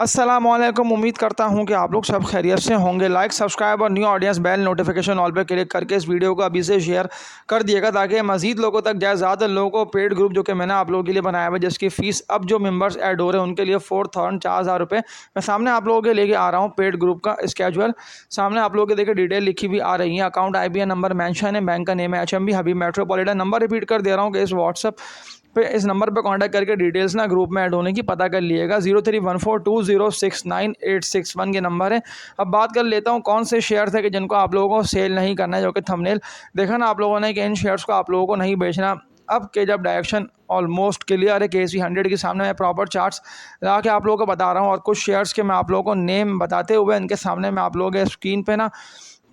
अस्सलामुअलैकुम। उम्मीद करता हूं कि आप लोग सब खैरियत से होंगे। लाइक, सब्सक्राइब और new audience bell notification all पे क्लिक करके इस वीडियो को अभी से शेयर कर दिएगा ताकि मज़ीद लोगों तक जाए। ज़्यादा लोगों को पेड ग्रुप जो कि मैंने आप लोगों के लिए बनाया हुआ है, जिसकी फ़ीस अब जो मेंबर्स ऐड हो रहे हैं उनके लिए 4,000 रुपये मैं सामने आप लोगों के लेके आ रहा हूँ। पेड ग्रुप का स्केजुअल सामने आप लोगों के देखिए डिटेल लिखी हुई आ रही है। अकाउंट IBN नंबर मेंशन है, बैंक का नेम है HMB हबीब मेट्रोपॉलिटन। नंबर रिपीट कर दे रहा हूँ कि इस व्हाट्सअप पे इस नंबर पे कांटेक्ट करके डिटेल्स ना ग्रुप में ऐड होने की पता कर लिएगा। 0314206981 के नंबर है। अब बात कर लेता हूँ कौन से शेयर थे कि जिनको आप लोगों को सेल नहीं करना है, जो कि थंबनेल देखा ना आप लोगों ने कि इन शेयर्स को आप लोगों को नहीं बेचना। अब के जब डायरेक्शन ऑलमोस्ट क्लियर है KC100 के सामने मैं प्रॉपर चार्ट्स लगा के आप लोगों को बता रहा हूँ और कुछ शेयर्स के मैं आप लोगों को नेम बताते हुए इनके सामने मैं आप लोगों के स्क्रीन पे ना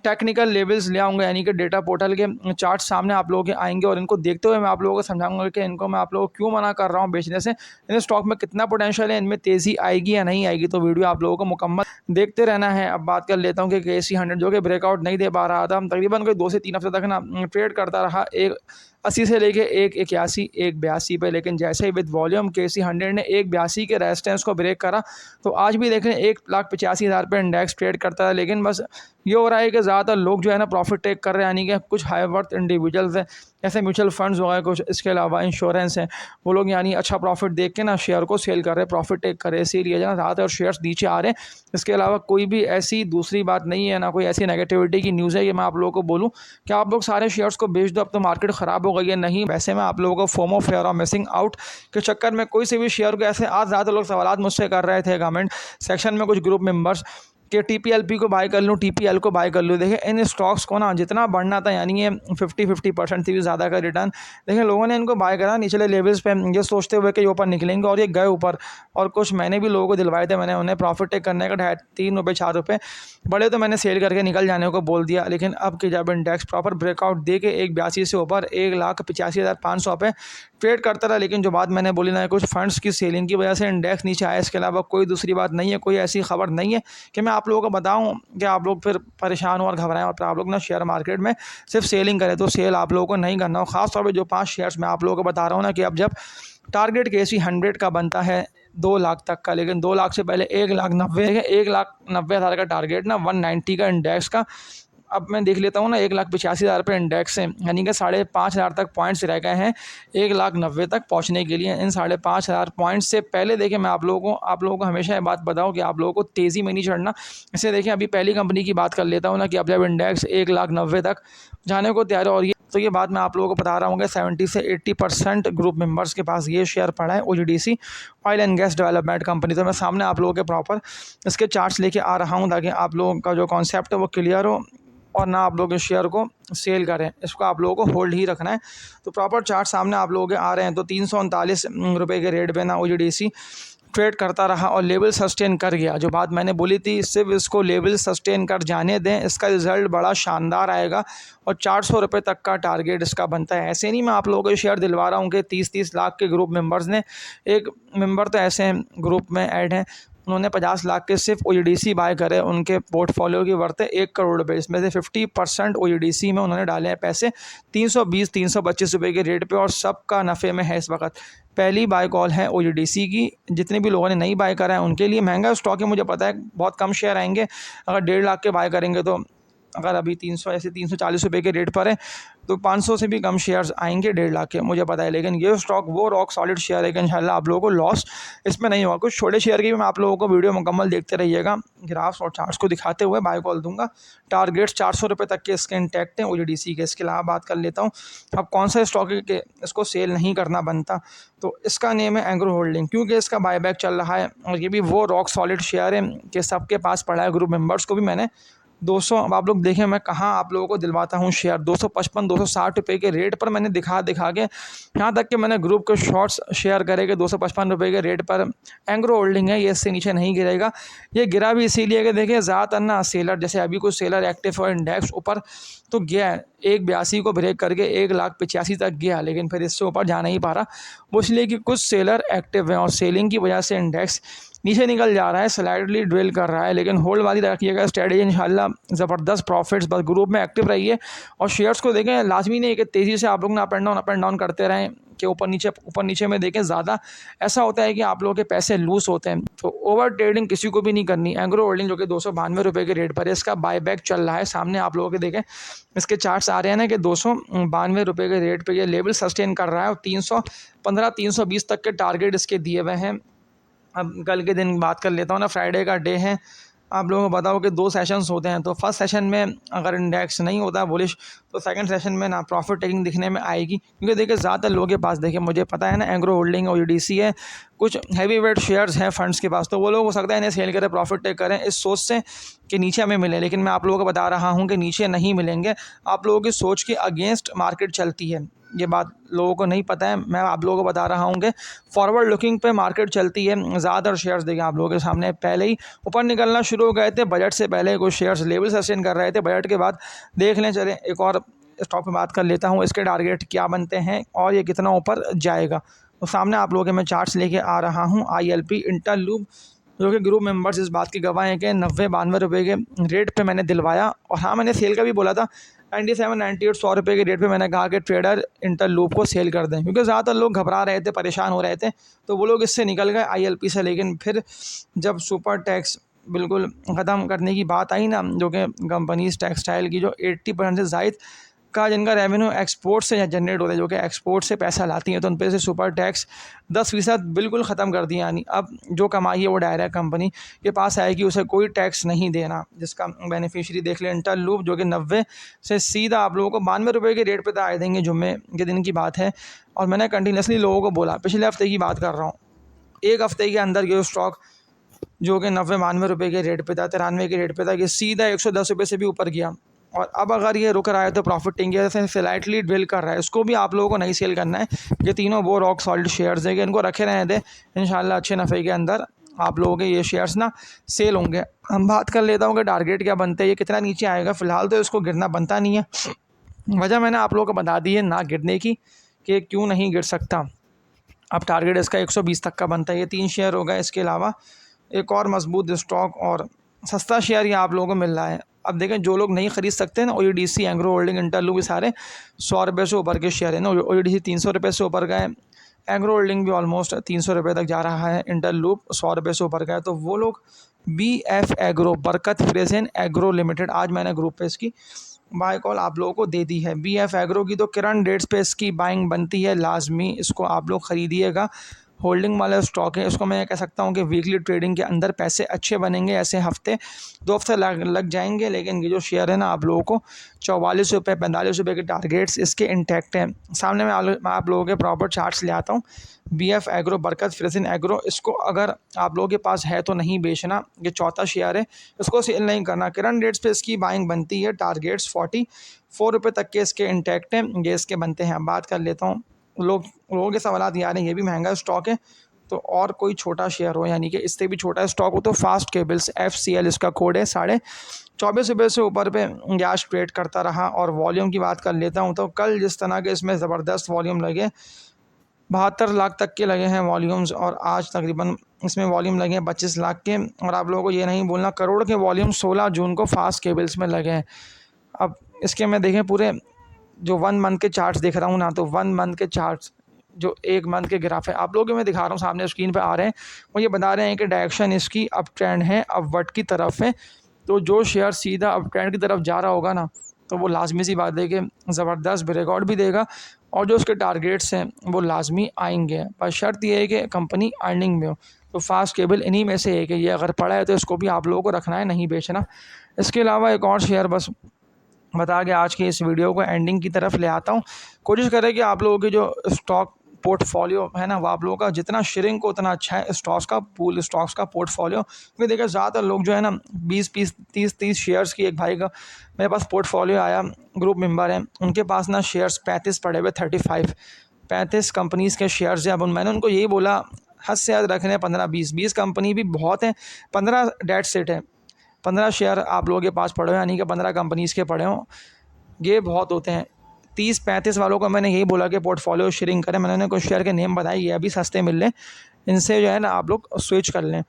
टेक्निकल लेवल्स ले आऊँगा, यानी कि डेटा पोर्टल के चार्ट सामने आप लोगों के आएंगे और इनको देखते हुए मैं आप लोगों को समझाऊंगा कि इनको मैं आप लोगों को क्यों मना कर रहा हूँ बेचने से। इन स्टॉक में कितना पोटेंशियल है, इनमें तेज़ी आएगी या नहीं आएगी, तो वीडियो आप लोगों को मुकम्मल देखते रहना है। अब बात कर लेता हूँ कि KC100 जो कि ब्रेकआउट नहीं दे पा रहा था, तकरीबन कोई 2 से 3 हफ्ते तक ना ट्रेड करता रहा 180 से लेके 181 182 पे, लेकिन जैसे ही विद वॉल्यूम KC100 ने 182 के रेजिस्टेंस को ब्रेक करा तो आज भी देख रहे हैं 1,85,000 पे इंडेक्स ट्रेड करता है। लेकिन बस ये हो रहा है कि ज़्यादातर लोग जो है ना प्रॉफिट टेक कर रहे हैं, यानी कि कुछ हाई वर्थ इंडिविजुअल्स हैं जैसे म्यूचुअल फंड्स हो गए, कुछ इसके अलावा इंश्योरेंस हैं, वो लोग यानी अच्छा प्रॉफिट देख के ना शेयर को सेल कर रहे हैं, प्रॉफिट टेक कर रहे हैं, इसीलिए ना ज़्यादातर शेयर्स नीचे आ रहे हैं। इसके अलावा कोई भी ऐसी दूसरी बात नहीं है, ना कोई ऐसी नेगेटिविटी की न्यूज़ है कि मैं आप लोगों को बोलूँ कि आप लोग सारे शेयर्स को बेच दो, अब तो मार्केट ख़राब हो गई है। नहीं, वैसे मैं आप लोगों को फोमो फेयर और मिसिंग आउट के चक्कर में कोई से भी शेयर को ऐसे आज ज़्यादा लोग सवाल मुझसे कर रहे थे कमेंट सेक्शन में, कुछ ग्रुप मेंबर्स कि TPLP को बाय कर लूँ, TPL को बाय कर लूँ। देखिए इन स्टॉक्स को ना जितना बढ़ना था, यानी ये 50% से भी ज़्यादा का रिटर्न, देखिए लोगों ने इनको बाय करा निचले लेवल्स पे ये सोचते हुए कि ये ऊपर निकलेंगे और ये गए ऊपर। और कुछ मैंने भी लोगों को दिलवाए थे, मैंने उन्हें प्रॉफिट टेक करने का 3 रुपये 4 रुपये बड़े तो मैंने सेल करके निकल जाने को बोल दिया। लेकिन अब कि जब इंडेक्स प्रॉपर ब्रेकआउट दे के 182 से ऊपर 1,85,500 पे ट्रेड करता रहा, लेकिन जो बात मैंने बोली ना कुछ फंड्स की सेलिंग की वजह से इंडेक्स नीचे आया, इसके अलावा कोई दूसरी बात नहीं है, कोई ऐसी खबर नहीं है कि मैं आप लोगों को बताऊं कि आप लोग फिर परेशान हो और घबराएं और फिर आप लोग ना शेयर मार्केट में सिर्फ सेलिंग करें। तो सेल आप लोगों को नहीं करना हो। ख़ासतौर पर जो 5 शेयर्स मैं आप लोगों को बता रहा हूँ ना कि अब जब टारगेट KC100 का बनता है 2 लाख तक का, लेकिन 2 लाख से पहले 1,90,000 का टारगेट ना 190 का इंडेक्स का। अब मैं देख लेता हूँ ना 1,85,000 पे इंडेक्स है, यानी कि 5,500 तक पॉइंट्स रह गए हैं 1,90,000 तक पहुँचने के लिए। इन 5,500 पॉइंट्स से पहले देखिए मैं आप लोगों को हमेशा ये बात बताऊँ कि आप लोगों को तेज़ी में नहीं चढ़ना। इसे देखिए अभी पहली कंपनी की बात कर लेता हूँ ना कि अब जब इंडेक्स 1,90,000 तक जाने को तैयार है, और ये बात मैं आप लोगों को बता रहा हूँ कि 70 से 80% ग्रुप मेंबर्स के पास ये शेयर पड़ा है, OGDC oil and gas development company. तो मैं सामने आप लोगों के प्रॉपर इसके चार्ट्स लेके आ रहा हूँ ताकि आप लोगों का जो कॉन्सेप्ट है वो क्लियर हो और ना आप लोग इस शेयर को सेल करें, इसको आप लोगों को होल्ड ही रखना है। तो प्रॉपर चार्ट सामने आप लोगों के आ रहे हैं। तो 339 रुपये के रेट पे ना OGDC ट्रेड करता रहा और लेवल सस्टेन कर गया। जो बात मैंने बोली थी, सिर्फ इसको लेवल सस्टेन कर जाने दें, इसका रिज़ल्ट बड़ा शानदार आएगा और 400 रुपये तक का टारगेट इसका बनता है। ऐसे नहीं मैं आप लोगों को शेयर दिलवा रहा हूँ कि 30-30 लाख के ग्रुप मेंबर्स ने, एक मेंबर तो ऐसे हैं ग्रुप में ऐड हैं, उन्होंने 50 लाख के सिर्फ OGDC बाय करे, उनके पोर्टफोलियो की वर्थ है 1 करोड़ रुपये। इसमें से 50% OGDC में उन्होंने डाले हैं पैसे 320-325 रुपये के रेट पे और सबका नफ़े में है इस वक्त। पहली बाय कॉल है OGDC की। जितने भी लोगों ने नहीं बाय करा है उनके लिए महंगा स्टॉक है, मुझे पता है बहुत कम शेयर आएंगे। अगर 1.5 लाख के बाय करेंगे तो अगर अभी 340 रुपये के रेट पर है तो 500 से भी कम शेयर्स आएंगे 1.5 लाख के, मुझे पता है। लेकिन ये स्टॉक वो रॉक सॉलिड शेयर है कि इंशाल्लाह आप लोगों को लॉस इसमें नहीं होगा। कुछ छोटे शेयर की भी मैं आप लोगों को वीडियो मुकम्मल देखते रहिएगा, ग्राफ्स और चार्ट्स को दिखाते हुए बाय कॉल दूंगा। टारगेट्स 400 रुपये तक के इसके इंटैक्ट हैं OGDC के। इसके अलावा बात कर लेता हूँ अब कौन सा स्टॉक है कि इसको सेल नहीं करना बनता, तो इसका नेम है एंग्रो होल्डिंग, क्योंकि इसका बायबैक चल रहा है और ये भी वो रॉक सॉलिड शेयर है कि सबके पास पड़ा है। ग्रुप मेंबर्स को भी मैंने 200, अब आप लोग देखें मैं कहाँ आप लोगों को दिलवाता हूँ शेयर, 255-260 रुपये के रेट पर मैंने दिखा के यहाँ तक कि मैंने ग्रुप के शॉर्ट्स शेयर करे कि 255 रुपये के रेट पर एंग्रो होल्डिंग है, ये इससे नीचे नहीं गिरेगा। ये गिरा भी इसीलिए कि देखिए ज़्यादातर ना सेलर, जैसे अभी कुछ सेलर एक्टिव और इंडेक्स ऊपर तो गया है 182 को ब्रेक करके 1,85,000 तक गया, लेकिन फिर इससे ऊपर जा नहीं पा रहा। वो इसलिए कि कुछ सेलर एक्टिव हैं और सेलिंग की वजह से इंडेक्स नीचे निकल जा रहा है, स्लाइडली ड्रिल कर रहा है। लेकिन होल्ड वाली रखिएगा स्ट्रेटजी, इंशाल्लाह ज़बरदस्त प्रॉफिट्स, बस ग्रुप में एक्टिव रहिए और शेयर्स को देखें। लाजमी नहीं है कि तेज़ी से आप लोग ना अप एंड डाउन करते रहें कि ऊपर नीचे में देखें ज़्यादा ऐसा होता है कि आप लोगों के पैसे लूज होते हैं। तो ओवर ट्रेडिंग किसी को भी नहीं करनी। एग्रो होल्डिंग जो कि 292 रुपये के रेट पर है, इसका बायबैक चल रहा है। सामने आप लोगों के देखें इसके चार्ट्स आ रहे हैं ना कि 292 रुपये के रेट पर ये लेवल सस्टेन कर रहा है और 315 320 तक के टारगेट इसके दिए हुए हैं। अब कल के दिन बात कर लेता हूँ ना, फ्राइडे का डे है। आप लोगों को बताओ कि 2 सेशंस होते हैं। तो फर्स्ट सेशन में अगर इंडेक्स नहीं होता बुलिश तो सेकंड सेशन में ना प्रॉफिट टेकिंग दिखने में आएगी, क्योंकि देखिए ज़्यादातर लोगों के पास देखिए मुझे पता है ना एग्रो होल्डिंग और यूडीसी है, कुछ हैवी वेट शेयर्स हैं फंड्स के पास, तो वो लोग हो सकता है इन्हें सेल करें प्रॉफिट टेक करें इस सोच से कि नीचे हमें मिले। लेकिन मैं आप लोगों को बता रहा हूँ कि नीचे नहीं मिलेंगे। आप लोगों की सोच के अगेंस्ट मार्केट चलती है, ये बात लोगों को नहीं पता है। मैं आप लोगों को बता रहा हूँ कि फॉरवर्ड लुकिंग पे मार्केट चलती है। ज़्यादातर शेयर्स देखिए आप लोगों के सामने पहले ही ऊपर निकलना शुरू हो गए थे। बजट से पहले कुछ शेयर्स लेवल सस्टेन कर रहे थे, बजट के बाद देख लें। चलें एक और स्टॉक पे बात कर लेता हूँ, इसके टारगेट क्या बनते हैं और ये कितना ऊपर जाएगा। तो सामने आप लोगों के मैं चार्ट्स लेके आ रहा हूँ। ILP इंटरलूप जो कि ग्रुप मेंबर्स इस बात की गवाह हैं कि 90-92 रुपये के रेट पे मैंने दिलवाया। और हाँ, मैंने सेल का भी बोला था 97, 98, 100 रुपये के रेट पे मैंने कहा कि ट्रेडर इंटरलूप को सेल कर दें, क्योंकि ज़्यादातर लोग घबरा रहे थे, परेशान हो रहे थे, तो वो लोग इससे निकल गए ILP से। लेकिन फिर जब सुपर टैक्स बिल्कुल ख़त्म करने की बात आई ना, जो कि कंपनीज टेक्सटाइल की जो 80% से ज़ायद का जिनका रेवेन्यू एक्सपोर्ट से जनरेट होता है, जो कि एक्सपोर्ट से पैसा लाती हैं, तो उन पे से सुपर टैक्स 10% बिल्कुल ख़त्म कर दिया। यानी अब जो कमाई है वो डायरेक्ट कंपनी के पास आएगी, उसे कोई टैक्स नहीं देना। जिसका बेनिफिशियरी देख लें इंटरलूप, जो कि 90 से सीधा आप लोगों को 92 रुपये के रेट पे आए देंगे। जुम्मे के दिन की बात है और मैंने कंटिन्यूसली लोगों को बोला, पिछले हफ्ते की बात कर रहा हूँ, एक हफ्ते के अंदर ये स्टॉक जो कि 90-92 रुपये के रेट पे था, 93 के रेट पे था, ये सीधा 110 रुपये से भी ऊपर गया। और अब अगर ये रुक रहा है तो प्रॉफिट टेकिंग से स्लाइटली ड्रिल कर रहा है, इसको भी आप लोगों को नहीं सेल करना है। ये तीनों वो रॉक सॉलिड शेयर्स है कि इनको रखे रहने दें, इंशाल्लाह अच्छे नफ़े के अंदर आप लोगों के ये शेयर्स ना सेल होंगे। हम बात कर लेता हूँ कि टारगेट क्या बनते हैं, ये कितना नीचे आएगा। फ़िलहाल तो इसको गिरना बनता नहीं है, वजह मैंने आप लोगों को बता दी है ना गिरने की, कि क्यों नहीं गिर सकता। अब टारगेट इसका 120 तक का बनता है। ये 3 शेयर हो गए, इसके अलावा एक और मजबूत स्टॉक और सस्ता शेयर ये आप लोगों को मिल रहा है। अब देखें जो लोग नहीं खरीद सकते ना, OEDC, एग्रो होल्डिंग, इंटरलूप, ये सारे 100 रुपये से ऊपर के शेयर है ना। OEDC 300 रुपये से ऊपर गए, एग्रो होल्डिंग भी ऑलमोस्ट 300 रुपये तक जा रहा है, इंटरलूप 100 रुपये से ऊपर गए। तो वो लोग BF एग्रो, बरकत फ्रेज़न एग्रो लिमिटेड, आज मैंने ग्रुप पे इसकी बाय कॉल आप लोगों को दे दी है। BF एग्रो की तो करंट डेट्स पे इसकी बाइंग बनती है लाजमी, इसको आप लोग ख़रीदिएगा। होल्डिंग वाला स्टॉक है, इसको मैं कह सकता हूँ कि वीकली ट्रेडिंग के अंदर पैसे अच्छे बनेंगे। ऐसे हफ्ते 2 हफ्ते लग जाएंगे, लेकिन ये जो शेयर है ना आप लोगों को 44 रुपये 45 रुपये के टारगेट्स इसके इंटैक्ट हैं। सामने मैं आप लोगों के प्रॉपर चार्ट्स ले आता हूँ। BF एग्रो, बरकत फ्रेज़न एग्रो, इसको अगर आप लोगों के पास है तो नहीं बेचना, ये चौथा शेयर है, इसको सेल नहीं करना। करंट डेट्स पे इसकी बाइंग बनती है, टारगेट्स 44 रुपये तक के इसके इंटैक्ट हैं, ये इसके बनते हैं। बात कर लेता हूँ लोगों के सवाल ये आ रहे हैं, ये भी महंगा स्टॉक है, तो और कोई छोटा शेयर हो, यानी कि इससे भी छोटा स्टॉक हो, तो फास्ट केबल्स, FCL इसका कोड है, 24.5 रुपये से ऊपर पे गैस ट्रेड करता रहा। और वॉल्यूम की बात कर लेता हूँ, तो कल जिस तरह के इसमें ज़बरदस्त वॉल्यूम लगे, 72 लाख तक के लगे हैं वॉल्यूम्स, और आज तकरीबन इसमें वॉल्यूम लगे हैं 25 लाख के। और आप लोगों को ये नहीं बोलना करोड़ के वॉल्यूम 16 जून को फास्ट केबल्स में लगे हैं। अब इसके मैं देखें पूरे जो 1 मंथ के चार्ट्स देख रहा हूँ ना, तो 1 मंथ के चार्ट्स जो 1 मंथ के ग्राफ है आप लोगों को मैं दिखा रहा हूँ, सामने स्क्रीन पे आ रहे हैं। वो ये बता रहे हैं कि डायरेक्शन इसकी अप ट्रेंड है, अपवर्ड की तरफ है। तो जो शेयर सीधा अप ट्रेंड की तरफ जा रहा होगा ना, तो वो लाजमी सी बात है कि ज़बरदस्त ब्रेकआउट भी देगा, और जो उसके टारगेट्स हैं वो लाजमी आएंगे, पर शर्त यह है कि कंपनी अर्निंग में हो। तो फास्ट केबल इन्हीं में से है कि ये अगर पड़ा है तो इसको भी आप लोगों को रखना है, नहीं बेचना। इसके अलावा एक और शेयर बस बता के आज की इस वीडियो को एंडिंग की तरफ ले आता हूँ। कोशिश करें कि आप लोगों की जो स्टॉक पोर्टफोलियो है ना, वो आप लोगों का जितना श्रिंक हो उतना अच्छा है, स्टॉक्स का पूल, स्टॉक्स का पोर्टफोलियो। क्योंकि देखिए ज़्यादातर लोग जो है ना 20-20, 30-30 शेयर्स की, एक भाई का मेरे पास पोर्टफोलियो आया, ग्रुप मेंबर है, उनके पास ना शेयर्स 35 पड़े हुए, 35 कंपनीज़ के शेयर्स हैं। अब मैंने उनको यही बोला हद से हद रखने 15-20 कंपनी भी बहुत हैं, 15 डेट सेट है, 15 शेयर आप लोगों के पास पड़े हो, यानी कि 15 कंपनीज़ के पड़े हों, ये बहुत होते हैं। 30-35 वालों को मैंने यही बोला कि पोर्टफोलियो शेयरिंग करें। मैंने उन्हें कुछ शेयर के नेम बताए, ये अभी सस्ते मिल लें, इनसे जो है ना आप लोग स्विच कर लें।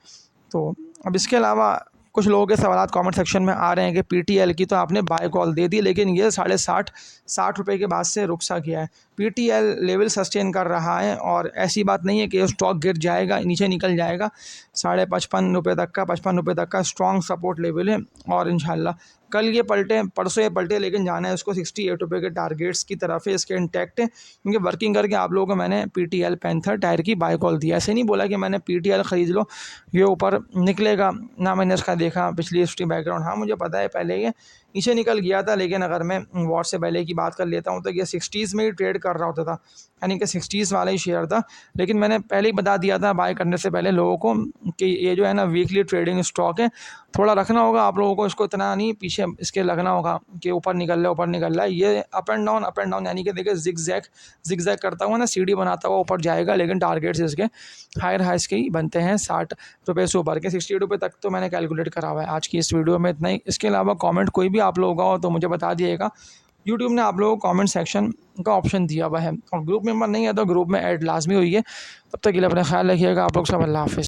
तो अब इसके अलावा कुछ लोगों के सवाल कमेंट सेक्शन में आ रहे हैं कि पीटीएल की तो आपने बाय कॉल दे दी, लेकिन ये 60 रुपये के बाद से रुक सा गया है। पीटीएल लेवल सस्टेन कर रहा है और ऐसी बात नहीं है कि स्टॉक गिर जाएगा, नीचे निकल जाएगा। 55.5 रुपये तक का 55 रुपये तक का स्ट्रॉन्ग सपोर्ट लेवल है और इंशाल्लाह कल ये पलटे, परसों ये पलटे, लेकिन जाना है उसको 68 रुपये के टारगेट्स की तरफ है, इसके इंटैक्ट है। क्योंकि वर्किंग करके आप लोगों को मैंने पीटीएल पैंथर टायर की बाय कॉल दिया, ऐसे नहीं बोला कि मैंने पीटीएल ख़रीद लो ये ऊपर निकलेगा, ना मैंने इसका देखा पिछली हिस्ट्री बैकग्राउंड। हाँ मुझे पता है पहले ये नीचे निकल गया था, लेकिन अगर मैं वॉर से पहले की बात कर लेता हूँ तो ये 60s में ही ट्रेड कर रहा होता था, यानी कि 60s वाला ही शेयर था। लेकिन मैंने पहले ही बता दिया था बाय करने से पहले लोगों को कि ये जो है ना वीकली ट्रेडिंग स्टॉक है, थोड़ा रखना होगा आप लोगों को, इसको इतना नहीं पीछे इसके लगना होगा कि ऊपर निकल रहा है। ये अप एंड डाउन यानी कि देखिए जिग जैग करता हुआ ना सीढ़ी बनाता हुआ ऊपर जाएगा, लेकिन टारगेट्स इसके हायर हाइस के ही बनते हैं 60 रुपये से ऊपर के। 68 रुपये तक तो मैंने कैलकुलेट करा हुआ है। आज की इस वीडियो में इतना ही। इसके अलावा कमेंट कोई भी आप लोगों का हो तो मुझे बता दिएगा। यूट्यूब ने आप लोगों को कमेंट सेक्शन का ऑप्शन दिया हुआ है और ग्रुप मेंबर नहीं है तो ग्रुप में ऐड लाजमी हुई है। तब तक के लिए अपना ख्याल रखिएगा। आप लोग सब अल्लाह हाफिज़।